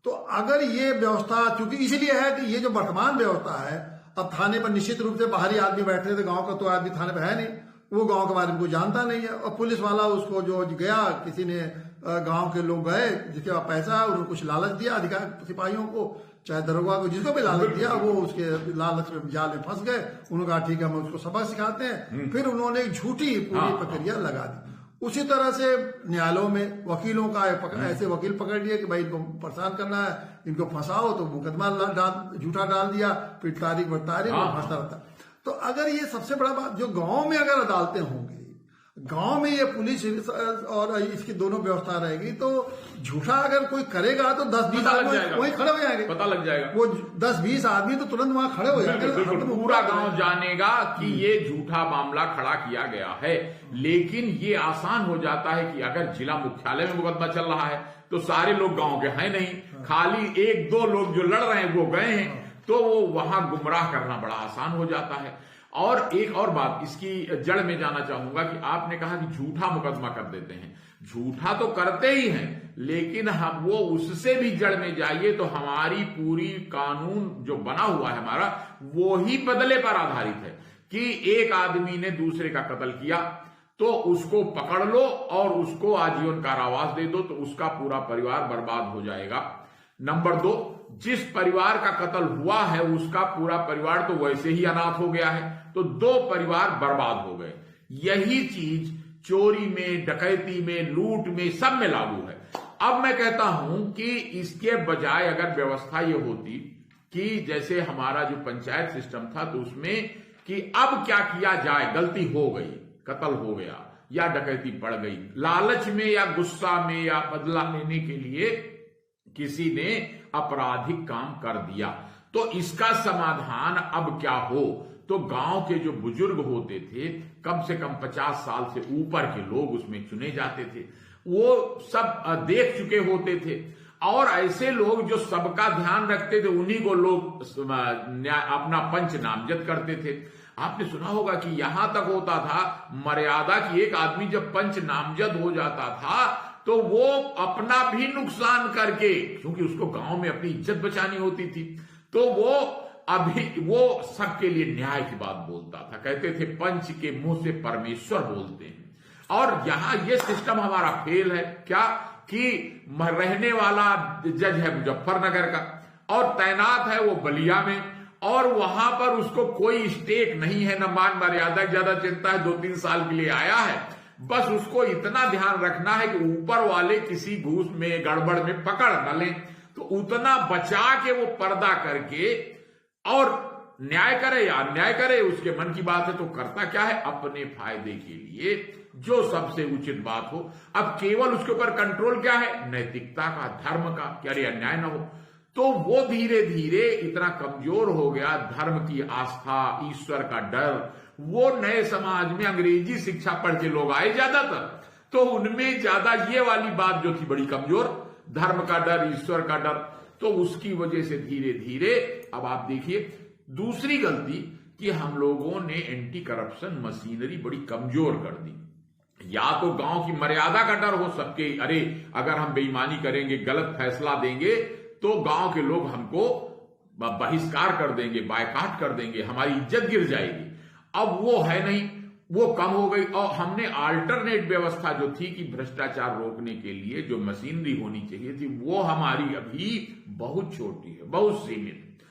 तो अगर ये व्यवस्था, चूंकि इसलिए है कि ये जो वर्तमान व्यवस्था है, अब थाने पर निश्चित रूप से बाहरी आदमी बैठे थे, गांव का तो आदमी थाने पर है नहीं, वो गांव के बारे में कोई जानता नहीं है। और पुलिस वाला उसको जो गया, किसी ने गांव के लोग गए जिसके पास पैसा है, उन्होंने कुछ लालच दिया अधिकारी सिपाहियों को, चाहे दरोगा को, जिसको भी लालच दिया, वो उसके लालच में जाल में फंस गए। उन्होंने कहा ठीक है हम उसको सबक सिखाते हैं, फिर उन्होंने एक झूठी पूरी प्रक्रिया लगा दी। उसी तरह से न्यायालयों में वकीलों का ऐसे वकील पकड़ लिए कि भाई इनको परेशान करना है, इनको फंसाओ, तो मुकदमा झूठा डाल दिया, फिर तारीख बर तारीख फंसता रहता। तो अगर ये सबसे बड़ा बात, जो गांव में अगर अदालतें होंगी, गांव में ये पुलिस और इसकी दोनों व्यवस्था रहेगी, तो झूठा अगर कोई करेगा तो 10-20 आदमी वहीं खड़े हो जाएंगे, पता लग जाएगा। वो 10-20 आदमी तो तुरंत वहां खड़े हो जाएंगे, पूरा गांव जानेगा कि ये झूठा मामला खड़ा किया गया है। लेकिन ये आसान हो जाता है कि अगर जिला मुख्यालय में मुकदमा चल रहा है तो सारे लोग गांव के हैं नहीं, खाली 1-2 लोग जो लड़ रहे हैं वो गए हैं, तो वो वहां गुमराह करना बड़ा आसान हो जाता है। और एक और बात इसकी जड़ में जाना चाहूंगा कि आपने कहा कि झूठा मुकदमा कर देते हैं, झूठा तो करते ही हैं, लेकिन हम वो उससे भी जड़ में जाइए तो हमारी पूरी कानून जो बना हुआ है हमारा, वो ही बदले पर आधारित है कि एक आदमी ने दूसरे का कत्ल किया तो उसको पकड़ लो और उसको आजीवन कारावास दे दो, तो उसका पूरा परिवार बर्बाद हो जाएगा। नंबर 2, जिस परिवार का कत्ल हुआ है उसका पूरा परिवार तो वैसे ही अनाथ हो गया है, तो 2 परिवार बर्बाद हो गए। यही चीज चोरी में, डकैती में, लूट में, सब में लागू है। अब मैं कहता हूं कि इसके बजाय अगर व्यवस्था ये होती कि जैसे हमारा जो पंचायत सिस्टम था, तो उसमें कि अब क्या किया जाए, गलती हो गई, कत्ल हो गया या डकैती पड़ गई, लालच में या गुस्सा में या बदला लेने के लिए किसी ने आपराधिक काम कर दिया, तो इसका समाधान अब क्या हो। तो गांव के जो बुजुर्ग होते थे, कम से कम 50 साल से ऊपर के लोग उसमें चुने जाते थे, वो सब देख चुके होते थे, और ऐसे लोग जो सबका ध्यान रखते थे उन्हीं को लोग अपना पंच नामजद करते थे। आपने सुना होगा कि यहां तक होता था मर्यादा कि एक आदमी जब पंच नामजद हो जाता था तो वो अपना भी नुकसान करके, क्योंकि उसको गांव में अपनी इज्जत बचानी होती थी, तो वो सबके लिए न्याय की बात बोलता था। कहते थे पंच के मुंह से परमेश्वर बोलते हैं। और यहां ये सिस्टम हमारा फेल है क्या कि रहने वाला जज है मुजफ्फरनगर का और तैनात है वो बलिया में, और वहां पर उसको कोई स्टेक नहीं है, न मान मर्यादा की ज्यादा चिंता है, 2-3 साल के लिए आया है, बस उसको इतना ध्यान रखना है कि ऊपर वाले किसी घूस में गड़बड़ में पकड़ न लें, तो उतना बचा के वो पर्दा करके और न्याय करे या अन्याय करे, उसके मन की बात है। तो करता क्या है, अपने फायदे के लिए जो सबसे उचित बात हो। अब केवल उसके ऊपर कंट्रोल क्या है, नैतिकता का, धर्म का, कि अरे अन्याय ना हो। तो वो धीरे धीरे इतना कमजोर हो गया, धर्म की आस्था, ईश्वर का डर। वो नए समाज में अंग्रेजी शिक्षा पढ़ के लोग आए ज्यादातर, तो उनमें ज्यादा ये वाली बात जो थी बड़ी कमजोर, धर्म का डर, ईश्वर का डर, तो उसकी वजह से धीरे धीरे अब आप देखिए दूसरी गलती कि हम लोगों ने एंटी करप्शन मशीनरी बड़ी कमजोर कर दी। या तो गांव की मर्यादा का डर हो सबके, अरे अगर हम बेईमानी करेंगे, गलत फैसला देंगे तो गांव के लोग हमको बहिष्कार कर देंगे, बायकाट कर देंगे, हमारी इज्जत गिर जाएगी। अब वो है नहीं, वो कम हो गई। और हमने अल्टरनेट व्यवस्था जो थी कि भ्रष्टाचार रोकने के लिए जो मशीनरी होनी चाहिए थी, वो हमारी अभी बहुत छोटी है, बहुत सीमित।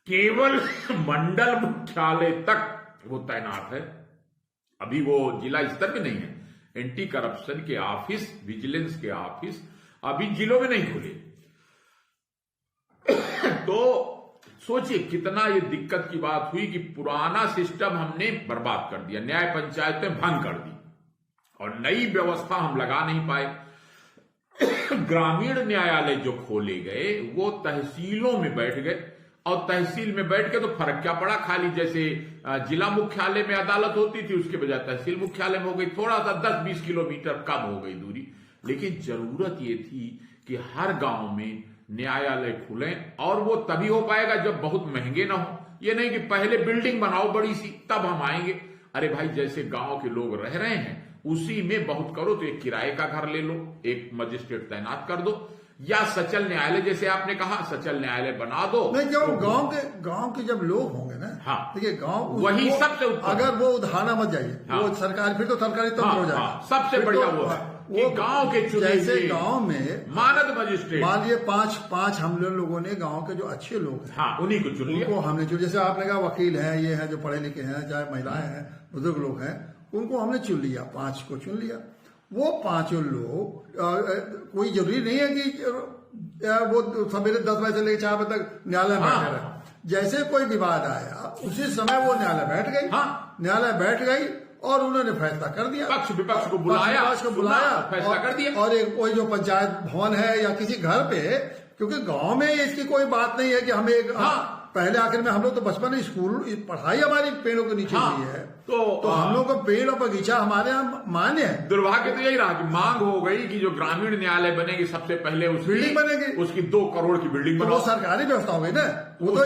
केवल मंडल मुख्यालय तक वो तैनात है, अभी वो जिला स्तर पे नहीं है। एंटी करप्शन के ऑफिस, विजिलेंस के ऑफिस अभी जिलों में नहीं खुले। तो सोचिए कितना ये दिक्कत की बात हुई कि पुराना सिस्टम हमने बर्बाद कर दिया, न्याय पंचायतें भंग कर दी और नई व्यवस्था हम लगा नहीं पाए। ग्रामीण न्यायालय जो खोले गए वो तहसीलों में बैठ गए, और तहसील में बैठ के तो फर्क क्या पड़ा, खाली जैसे जिला मुख्यालय में अदालत होती थी उसके बजाय तहसील मुख्यालय में हो गई, थोड़ा सा 10-20 किलोमीटर कम हो गई दूरी। लेकिन जरूरत ये थी कि हर गांव में न्यायालय खुले, और वो तभी हो पाएगा जब बहुत महंगे ना हो। ये नहीं कि पहले बिल्डिंग बनाओ बड़ी सी तब हम आएंगे। अरे भाई जैसे गांव के लोग रह रहे हैं उसी में बहुत करो, तो एक किराए का घर ले लो, एक मजिस्ट्रेट तैनात कर दो, या सचल न्यायालय जैसे आपने कहा सचल न्यायालय बना दो। नहीं, जब गांव के जब लोग होंगे ना, हाँ, देखिए गांव वही सबसे उत्तम। अगर वो उधाना मत जाइए, हाँ, वो सरकार फिर तो सरकारी तंत्र हो जाएगा। सबसे बढ़िया वो है कि गांव के चुने जैसे गांव में मानद मजिस्ट्रेट, मान लीजिए पांच हम लोगों ने गांव के जो अच्छे लोग हैं, हाँ, उन्हीं को चुन लिया। उनको हमने चुन, जैसे आपने कहा वकील हैं, ये हैं जो पढ़े लिखे हैं, चाहे महिलाएं हैं, बुजुर्ग लोग हैं, उनको हमने चुन लिया, 5 को चुन लिया। वो 5 लोग कोई जरूरी नहीं है कि वो सवेरे 10 बजे से लेकर 4 बजे तक न्यायालय में बैठे रहे। जैसे कोई विवाद आया उसी समय वो न्यायालय बैठ गई, न्यायालय बैठ गई और उन्होंने फैसला कर दिया, पक्ष विपक्ष को बुलाया, फैसला कर दिया। और एक कोई जो पंचायत भवन है या किसी घर पे, क्योंकि गांव में इसकी कोई बात नहीं है कि हमें एक पहले आखिर में हम लोग तो बचपन में स्कूल पढ़ाई हमारी पेड़ों के नीचे हुई है, तो हम लोग को पेड़ और बगीचा हमारे यहाँ मान्य है। दुर्भाग्य तो यही रहा कि मांग हो गई कि जो ग्रामीण न्यायालय बनेगी सबसे पहले बिल्डिंग बनेगी, उसकी 2 करोड़ की बिल्डिंग बनाओ। वो सरकारी व्यवस्था हो गई ना, वो तो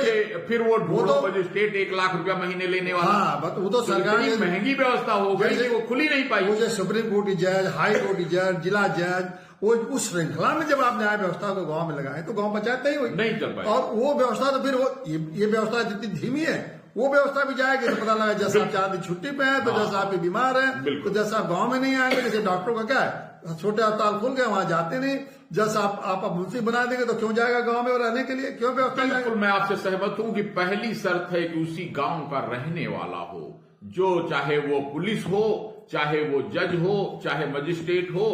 फिर वो ढूंढो मजिस्ट्रेट 1 लाख रुपया महीने लेने वाला। हाँ, वो तो सरकारी महंगी व्यवस्था हो गई कि वो खुली नहीं पाई। मुझे सुप्रीम कोर्ट जज, हाई कोर्ट जज, जिला जज, वो उस श्रृंखला में जब आप न्याय व्यवस्था को गांव में लगाए तो गांव पंचायत नहीं हुई, नहीं चल पाई। और वो व्यवस्था तो फिर ये व्यवस्था जितनी धीमी है वो व्यवस्था भी जाएगी तो पता लगा जैसे आप 4 दिन छुट्टी पे हैं तो जैसे आप बीमार हैं तो जैसे आप गांव में नहीं आएंगे, जैसे डॉक्टरों का क्या है, छोटे अस्पताल खुल गए वहां जाते नहीं, जैसे आप मुंशी बना देंगे तो क्यों जाएगा गांव में रहने के लिए, क्यों व्यवस्था जाएगा। बिल्कुल मैं आपसे सहमत हूं कि पहली शर्त है कि उसी गांव का रहने वाला हो, जो चाहे वो पुलिस हो, चाहे वो जज हो, चाहे मजिस्ट्रेट हो,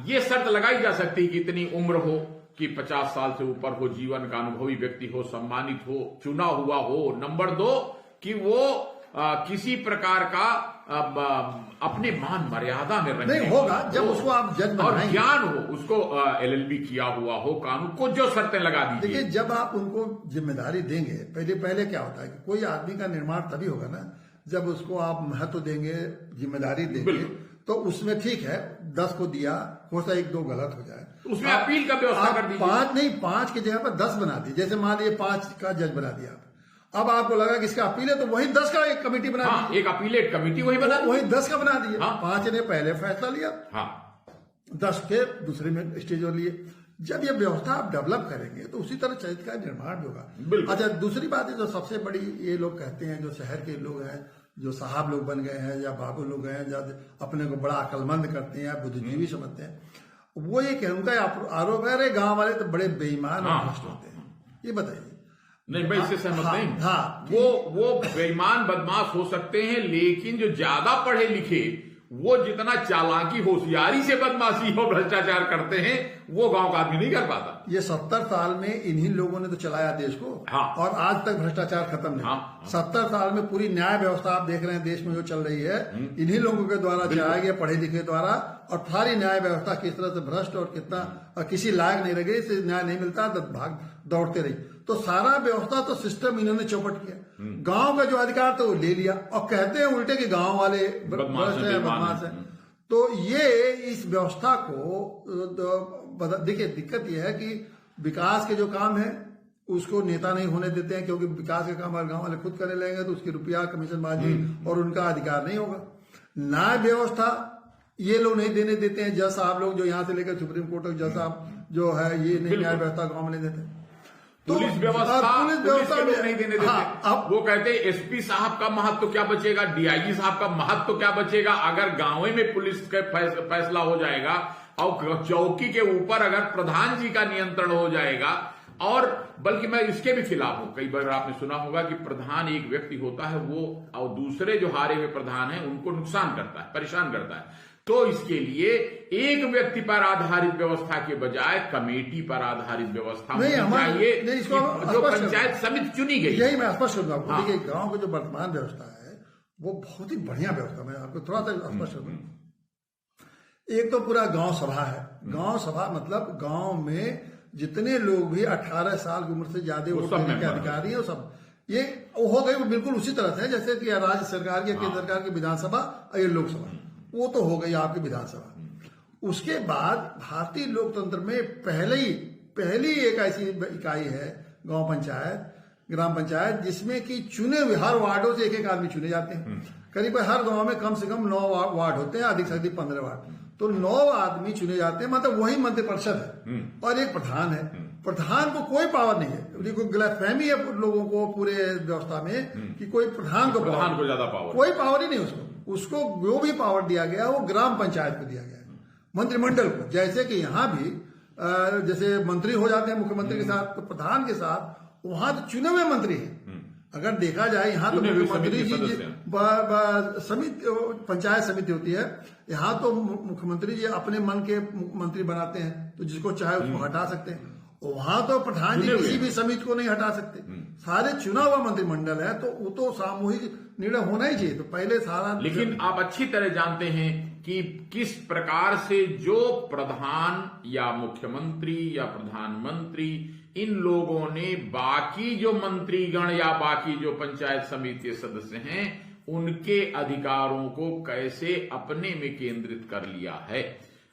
ये शर्त लगाई जा सकती है कि इतनी उम्र हो कि 50 साल से ऊपर हो, जीवन का अनुभवी व्यक्ति हो, सम्मानित हो, चुना हुआ हो। नंबर 2 कि वो किसी प्रकार का अपने मान मर्यादा में रहने नहीं होगा, जब उसको आप जज और ज्ञान हो, उसको LLB किया हुआ हो, कानून को जो शर्तें लगा दीजिए। देखिए जब आप उनको जिम्मेदारी देंगे, पहले क्या होता है कि कोई आदमी का निर्माण तभी होगा ना जब उसको आप महत्व देंगे, जिम्मेदारी देंगे, तो उसमें ठीक है 10 को दिया, हो सकता है 1-2 गलत हो जाए, उसमें अपील का व्यवस्था कर दीजिए। 5 की जगह पर 10 बना दीजिए। जैसे मान लीजिए 5 का जज बना दिया, अब आपको लगा कि इसका अपील है तो वही 10 का एक कमेटी बना दी, एक अपीलेट कमेटी वही 10 का बना दिए। 5 ने पहले फैसला लिया, 10 के दूसरे में स्टेज और लिए। जब ये व्यवस्था आप डेवलप करेंगे तो उसी तरह चरित्र का निर्माण भी होगा। अच्छा, दूसरी बात है जो सबसे बड़ी ये लोग कहते हैं, जो शहर के लोग हैं, जो साहब लोग बन गए हैं या बाबू लोग हैं, जब अपने को बड़ा अक्लमंद करते हैं, बुद्धिजीवी समझते हैं, वो ये कह उनका आरोप है, अरे गांव वाले तो बड़े बेईमान और भ्रष्ट होते हैं। ये बताइए। नहीं, मैं इससे सहमत नहीं। वो बेईमान बदमाश हो सकते हैं, लेकिन जो ज्यादा पढ़े लिखे वो जितना चालाकी होशियारी से बदमाशी और भ्रष्टाचार करते हैं वो गांव का आदमी नहीं कर पाता। ये 70 साल में इन्हीं लोगों ने तो चलाया देश को, और आज तक भ्रष्टाचार खत्म नहीं। 70 साल में पूरी न्याय व्यवस्था आप देख रहे हैं देश में जो चल रही है, इन्हीं लोगों के द्वारा चलाया गया, पढ़े लिखे द्वारा। और सारी न्याय व्यवस्था किस तरह से भ्रष्ट और कितना किसी लायक नहीं रह गई, इससे न्याय नहीं मिलता तो भाग दौड़ते रही। तो सारा व्यवस्था तो सिस्टम इन्होंने चौपट किया, गांव का जो अधिकार तो वो ले लिया, और कहते हैं उल्टे कि गांव वाले बदमाश हैं। तो ये इस व्यवस्था को देखिए, दिक्कत यह है कि विकास के जो काम है उसको नेता नहीं होने देते हैं, क्योंकि विकास के काम अगर गांव वाले खुद करने लगेंगे तो उसकी रुपया कमीशनबाजी और उनका अधिकार नहीं होगा। न्याय व्यवस्था ये लोग नहीं देने देते हैं, जज साहब लोग जो यहाँ से लेकर सुप्रीम कोर्ट तक जज साहब जो है, ये नहीं न्याय व्यवस्था गांव में नहीं देते। पुलिस व्यवस्था लोग नहीं देने देते। वो कहते हैं एसपी साहब का महत्व क्या बचेगा, डीआईजी साहब का महत्व क्या बचेगा अगर गांव में पुलिस का फैसला हो जाएगा, और चौकी के ऊपर अगर प्रधान जी का नियंत्रण हो जाएगा। और बल्कि मैं इसके भी खिलाफ हूं। कई बार आपने सुना होगा कि प्रधान एक व्यक्ति होता है, वो और दूसरे जो हारे हुए प्रधान हैं उनको नुकसान करता है, परेशान करता है। तो इसके लिए एक व्यक्ति पर आधारित व्यवस्था के बजाय कमेटी पर आधारित व्यवस्था होनी चाहिए, जो पंचायत समिति चुनी गई। यही मैं स्पष्ट करूंगा आपको। देखिए, गांव की जो वर्तमान व्यवस्था है वो बहुत ही बढ़िया व्यवस्था, मैं आपको थोड़ा सा स्पष्ट करूंगा। एक तो पूरा गांव सभा है। गांव सभा मतलब गांव में जितने लोग भी 18 साल की उम्र से ज्यादा वोट देने के अधिकारी है, वो सब ये हो गए बिल्कुल उसी तरह से जैसे कि राज्य सरकार की, केंद्र सरकार की विधानसभा और ये लोकसभा, वो तो हो गई आपकी विधानसभा। उसके बाद भारतीय लोकतंत्र में पहली एक ऐसी इकाई है गांव पंचायत, ग्राम पंचायत, जिसमें कि चुने हुए हर वार्डों से एक एक आदमी चुने जाते हैं। करीब हर गांव में कम से कम 9 वार्ड होते हैं, अधिक से अधिक 15 वार्ड, तो 9 आदमी चुने जाते हैं, मतलब वही मंत्री परिषद है और एक प्रधान है। प्रधान को कोई पावर नहीं है, कोई गलतफहमी है लोगों को पूरे व्यवस्था में कि कोई प्रधान को ज्यादा पावर, कोई पावर ही नहीं उसको जो भी पावर दिया गया वो ग्राम पंचायत को दिया गया है, मंत्रिमंडल को। जैसे कि यहाँ भी जैसे मंत्री हो जाते हैं मुख्यमंत्री के साथ, तो प्रधान के साथ वहां तो चुने हुए मंत्री हैं। अगर देखा जाए यहाँ तो मुख्यमंत्री जी समिति, पंचायत समिति होती है, यहाँ तो मुख्यमंत्री जी अपने मन के मंत्री बनाते हैं, तो जिसको चाहे उसको हटा सकते हैं। वहां तो प्रधान जी किसी भी समिति को नहीं हटा सकते, सारे चुना हुआ मंत्रिमंडल है, तो वो तो सामूहिक निर्णय होना ही चाहिए। तो पहले सारा, लेकिन आप अच्छी तरह जानते हैं कि किस प्रकार से जो प्रधान या मुख्यमंत्री या प्रधानमंत्री इन लोगों ने बाकी जो मंत्रीगण या बाकी जो पंचायत समिति के सदस्य हैं उनके अधिकारों को कैसे अपने में केंद्रित कर लिया है।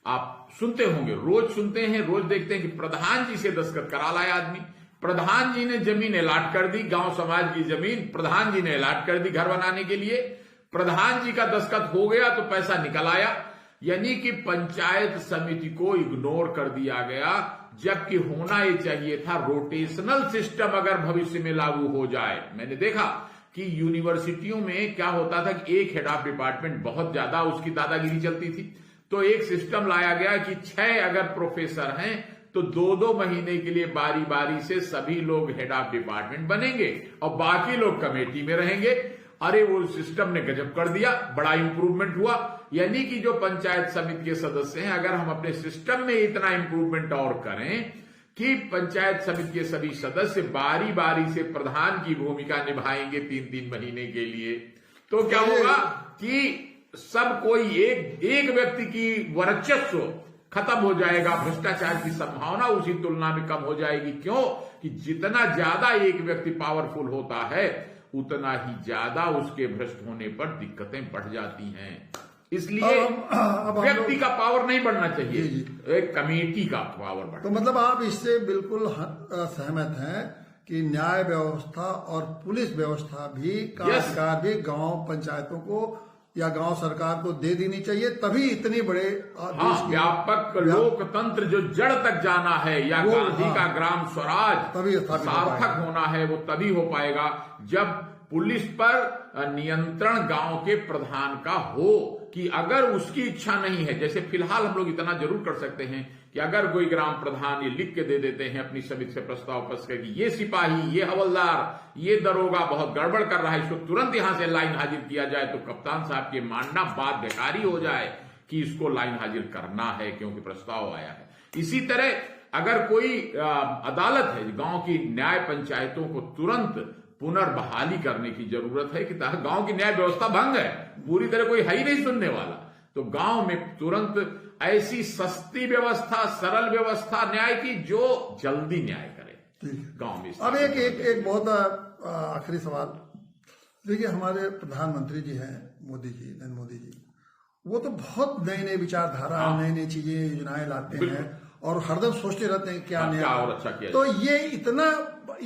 आप सुनते होंगे, रोज सुनते हैं, रोज देखते हैं कि प्रधान जी से दस्तखत करा लाया आदमी, प्रधान जी ने जमीन अलॉट कर दी, गांव समाज की जमीन प्रधान जी ने अलॉट कर दी घर बनाने के लिए, प्रधान जी का दस्तखत हो गया तो पैसा निकल आया। यानी कि पंचायत समिति को इग्नोर कर दिया गया, जबकि होना ये चाहिए था रोटेशनल सिस्टम अगर भविष्य में लागू हो जाए। मैंने देखा कि यूनिवर्सिटियों में क्या होता था कि एक हेड ऑफ डिपार्टमेंट बहुत ज्यादा उसकी दादागिरी चलती थी, तो एक सिस्टम लाया गया कि 6 अगर प्रोफेसर हैं तो 2-2 महीने के लिए बारी बारी से सभी लोग हेड ऑफ डिपार्टमेंट बनेंगे और बाकी लोग कमेटी में रहेंगे। अरे वो सिस्टम ने गजब कर दिया, बड़ा इंप्रूवमेंट हुआ। यानी कि जो पंचायत समिति के सदस्य हैं, अगर हम अपने सिस्टम में इतना इंप्रूवमेंट और करें कि पंचायत समिति के सभी सदस्य बारी बारी से प्रधान की भूमिका निभाएंगे 3-3 महीने के लिए, तो क्या होगा कि सब कोई एक व्यक्ति की वर्चस्व खत्म हो जाएगा, भ्रष्टाचार की संभावना उसी तुलना में कम हो जाएगी। क्यों कि जितना ज्यादा एक व्यक्ति पावरफुल होता है उतना ही ज्यादा उसके भ्रष्ट होने पर दिक्कतें बढ़ जाती हैं। इसलिए अब व्यक्ति का पावर नहीं बढ़ना चाहिए, एक कमेटी का पावर बढ़ना। तो मतलब आप इससे बिल्कुल सहमत हैं कि न्याय व्यवस्था और पुलिस व्यवस्था भी का अधिकार भी गांव पंचायतों को या गांव सरकार को दे देनी चाहिए, तभी इतनी बड़े व्यापक लोकतंत्र जो जड़ तक जाना है या गांधी का ग्राम स्वराज तभी सार्थक होना है, वो तभी हो पाएगा जब पुलिस पर नियंत्रण गांव के प्रधान का हो। कि अगर उसकी इच्छा नहीं है, जैसे फिलहाल हम लोग इतना जरूर कर सकते हैं कि अगर कोई ग्राम प्रधान ये लिख के दे देते हैं अपनी समिति से प्रस्ताव पेश करके, ये सिपाही, ये हवलदार, ये दरोगा बहुत गड़बड़ कर रहा है, इसको तुरंत यहां से लाइन हाजिर किया जाए, तो कप्तान साहब के मानना बाध्यकारी हो जाए कि इसको लाइन हाजिर करना है क्योंकि प्रस्ताव आया है। इसी तरह अगर कोई अदालत है, गांव की न्याय पंचायतों को तुरंत पुनर्बहाली करने की जरूरत है कि गांव की न्याय व्यवस्था भंग है, पूरी तरह कोई है ही नहीं सुनने वाला, तो गांव में तुरंत ऐसी सस्ती व्यवस्था, सरल व्यवस्था न्याय की जो जल्दी न्याय करे गांव में। अब एक बहुत आखिरी सवाल, देखिए हमारे प्रधानमंत्री जी हैं मोदी जी, नरेंद्र मोदी जी, वो तो बहुत नई नई विचारधारा, नई चीजें, योजनाएं लाते हैं और हरदम सोचते रहते हैं क्या नया और अच्छा किया। तो ये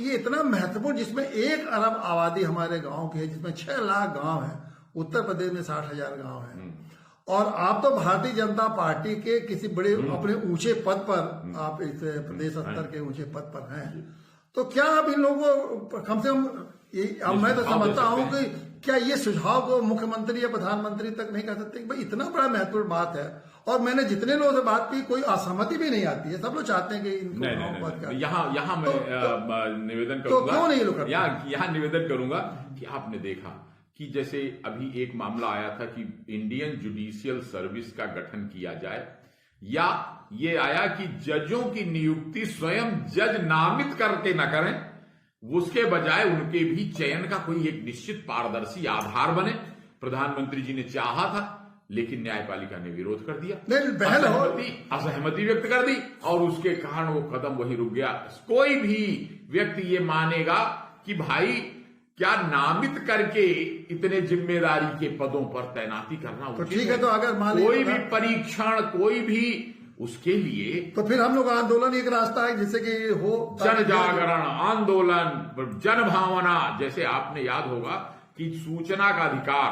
इतना महत्वपूर्ण, जिसमें 1 अरब आबादी हमारे गांव की है, जिसमें 6 लाख गांव है, उत्तर प्रदेश में 60,000 गांव है, और आप तो भारतीय जनता पार्टी के किसी बड़े अपने ऊंचे पद पर, आप इस प्रदेश स्तर के ऊंचे पद पर हैं, तो क्या आप इन लोगों को कम से कम, मैं तो समझता हूं कि क्या ये सुझाव को मुख्यमंत्री या प्रधानमंत्री तक नहीं कह सकते कि भाई इतना बड़ा महत्वपूर्ण बात है, और मैंने जितने लोगों से बात की कोई असहमति भी नहीं आती है, सब लोग चाहते हैं कि इनको यहाँ मैं निवेदन करूंगा, क्यों नहीं लोग यहाँ निवेदन करूंगा कि आपने देखा कि जैसे अभी एक मामला आया था कि इंडियन जुडिशियल सर्विस का गठन किया जाए, या ये आया कि जजों की नियुक्ति स्वयं जज नामित करके न करें, उसके बजाय उनके भी चयन का कोई एक निश्चित पारदर्शी आधार बने। प्रधानमंत्री जी ने चाहा था, लेकिन न्यायपालिका ने विरोध कर दिया, असहमति व्यक्त कर दी, और उसके कारण वो कदम वही रुक गया। कोई भी व्यक्ति ये मानेगा कि भाई क्या नामित करके इतने जिम्मेदारी के पदों पर तैनाती करना तो ठीक है, तो अगर कोई भी परीक्षण, कोई भी उसके लिए तो फिर हम लोग आंदोलन एक रास्ता है जिससे कि हो जन जागरण, आंदोलन, जन भावना। जैसे आपने याद होगा कि सूचना का अधिकार,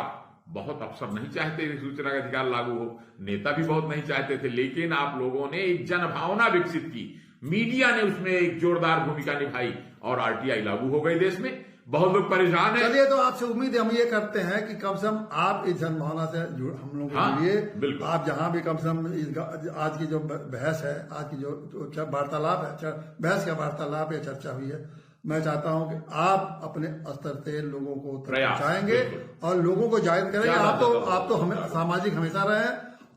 बहुत अफसर नहीं चाहते थे सूचना का अधिकार लागू हो, नेता भी बहुत नहीं चाहते थे, लेकिन आप लोगों ने एक जन भावना विकसित की, मीडिया ने उसमें एक जोरदार भूमिका निभाई और आरटीआई लागू हो गई देश में। बहुत लोग परेशान हैं। चलिए, तो आपसे उम्मीद है, हम ये करते हैं कि कम से कम आप इस जनभावना से हम लोग जुड़िए। बिल्कुल। आप जहां भी कम से कम आज की जो बहस है, आज की जो वार्तालाप है, बहस का वार्तालाप या चर्चा हुई है, मैं चाहता हूं कि आप अपने स्तर से लोगों को पहुंचाएंगे और लोगों को जाहिर करेंगे। आप तो हमें सामाजिक हमेशा रहे,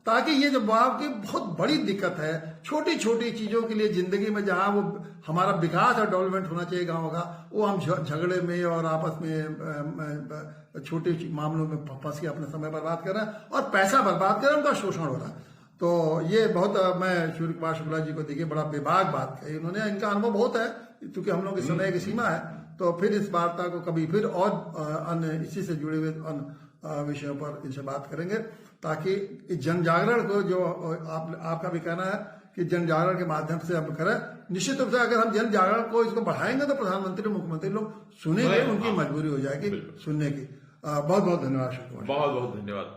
ताकि ये जो आपकी बहुत बड़ी दिक्कत है, छोटी छोटी चीजों के लिए जिंदगी में जहां वो हमारा विकास और डेवलपमेंट होना चाहिए गांव का, वो हम झगड़े में और आपस में छोटे मामलों में फंस के अपने समय बर्बाद कर रहे हैं और पैसा बर्बाद कर रहे हैं, उनका शोषण हो रहा है। तो ये बहुत, मैं सूर्य कुमार शुक्ला जी को देखिए बड़ा बेबाक बात कही उन्होंने, इनका अनुभव बहुत है, क्योंकि हम लोग की समय की सीमा है। तो फिर इस वार्ता को कभी फिर और अन्य इसी से जुड़े हुए अन्य विषयों पर इनसे बात करेंगे, ताकि इस जन जागरण को, जो आपका भी कहना है कि जन जागरण के माध्यम से हम करें। निश्चित रूप से अगर हम जन जागरण को इसको बढ़ाएंगे तो प्रधानमंत्री मुख्यमंत्री लोग सुनेंगे, उनकी मजबूरी हो जाएगी सुनने की। बहुत बहुत धन्यवाद। बहुत बहुत धन्यवाद।